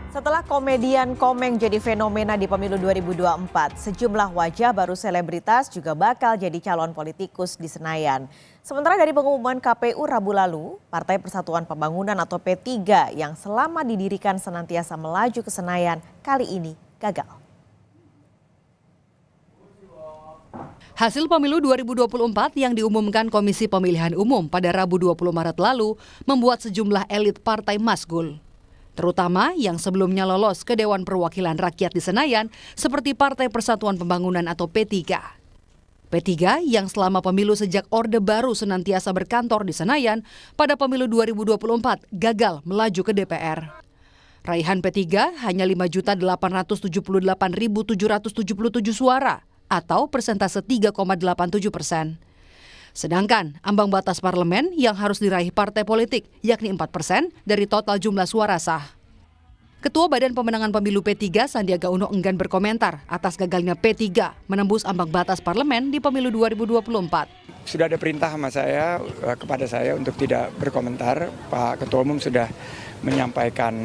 Setelah komedian Komeng jadi fenomena di pemilu 2024, sejumlah wajah baru selebritas juga bakal jadi calon politikus di Senayan. Sementara dari pengumuman KPU Rabu lalu, Partai Persatuan Pembangunan atau P3 yang selama didirikan senantiasa melaju ke Senayan kali ini gagal. Hasil pemilu 2024 yang diumumkan Komisi Pemilihan Umum pada Rabu 20 Maret lalu membuat sejumlah elit partai masgul. Terutama yang sebelumnya lolos ke Dewan Perwakilan Rakyat di Senayan seperti Partai Persatuan Pembangunan atau P3. P3 yang selama pemilu sejak Orde Baru senantiasa berkantor di Senayan pada pemilu 2024 gagal melaju ke DPR. Raihan P3 hanya 5.878.777 suara atau persentase 3,87%. Sedangkan ambang batas parlemen yang harus diraih partai politik yakni 4% dari total jumlah suara sah. Ketua Badan Pemenangan Pemilu P3 Sandiaga Uno enggan berkomentar atas gagalnya P3 menembus ambang batas parlemen di pemilu 2024. Sudah ada perintah kepada saya untuk tidak berkomentar. Pak Ketua Umum sudah menyampaikan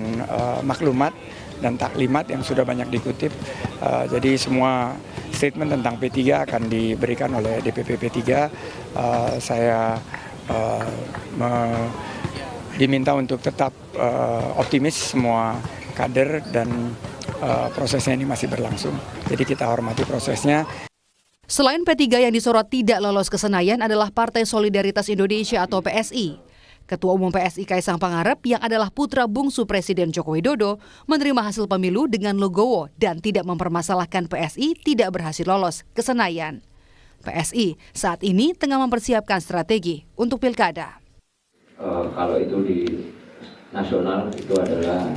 maklumat dan taklimat yang sudah banyak dikutip. Jadi semua statement tentang P3 akan diberikan oleh DPP P3. Saya diminta untuk tetap optimis semua kader dan prosesnya ini masih berlangsung. Jadi kita hormati prosesnya. Selain P3 yang disorot tidak lolos ke Senayan adalah Partai Solidaritas Indonesia atau PSI. Ketua Umum PSI Kaisang Pangarep yang adalah putra bungsu Presiden Joko Widodo menerima hasil pemilu dengan legowo dan tidak mempermasalahkan PSI tidak berhasil lolos ke Senayan. PSI saat ini tengah mempersiapkan strategi untuk pilkada. Kalau itu di nasional itu adalah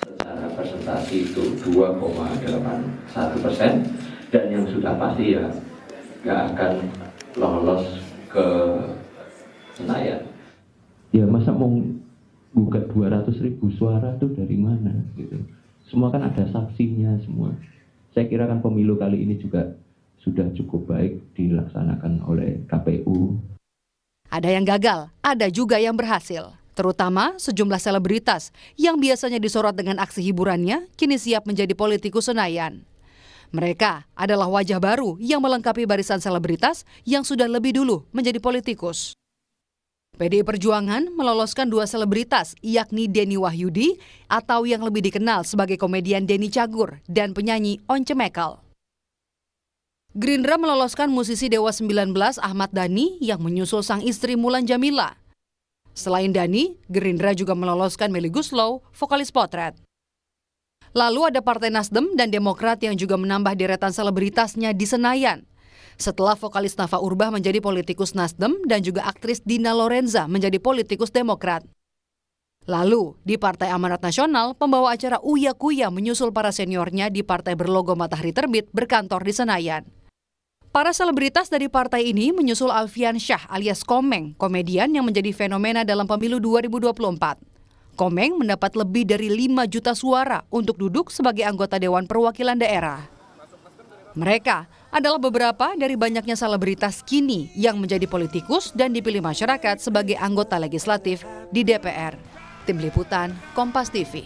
secara presentasi itu 2,81% dan yang sudah pasti ya nggak akan lolos ke Senayan. Ya masa mau gugat 200.000 suara tuh dari mana gitu. Semua kan ada saksinya semua. Saya kira kan pemilu kali ini juga sudah cukup baik dilaksanakan oleh KPU. Ada yang gagal, ada juga yang berhasil. Terutama sejumlah selebritas yang biasanya disorot dengan aksi hiburannya kini siap menjadi politikus Senayan. Mereka adalah wajah baru yang melengkapi barisan selebritas yang sudah lebih dulu menjadi politikus. PDI Perjuangan meloloskan dua selebritas yakni Denny Wahyudi atau yang lebih dikenal sebagai komedian Denny Cagur dan penyanyi Once Mekel. Gerindra meloloskan musisi Dewa 19 Ahmad Dhani yang menyusul sang istri Mulan Jamila. Selain Dhani, Gerindra juga meloloskan Melly Goeslaw, vokalis Potret. Lalu ada Partai Nasdem dan Demokrat yang juga menambah deretan selebritasnya di Senayan. Setelah vokalis Nafa Urbah menjadi politikus Nasdem dan juga aktris Dina Lorenza menjadi politikus Demokrat. Lalu, di Partai Amanat Nasional, pembawa acara Uya Kuya menyusul para seniornya di partai berlogo Matahari Terbit berkantor di Senayan. Para selebritas dari partai ini menyusul Alfian Syah alias Komeng, komedian yang menjadi fenomena dalam pemilu 2024. Komeng mendapat lebih dari 5 juta suara untuk duduk sebagai anggota Dewan Perwakilan Daerah. Mereka adalah beberapa dari banyaknya selebritas kini yang menjadi politikus dan dipilih masyarakat sebagai anggota legislatif di DPR. Tim Liputan, Kompas TV.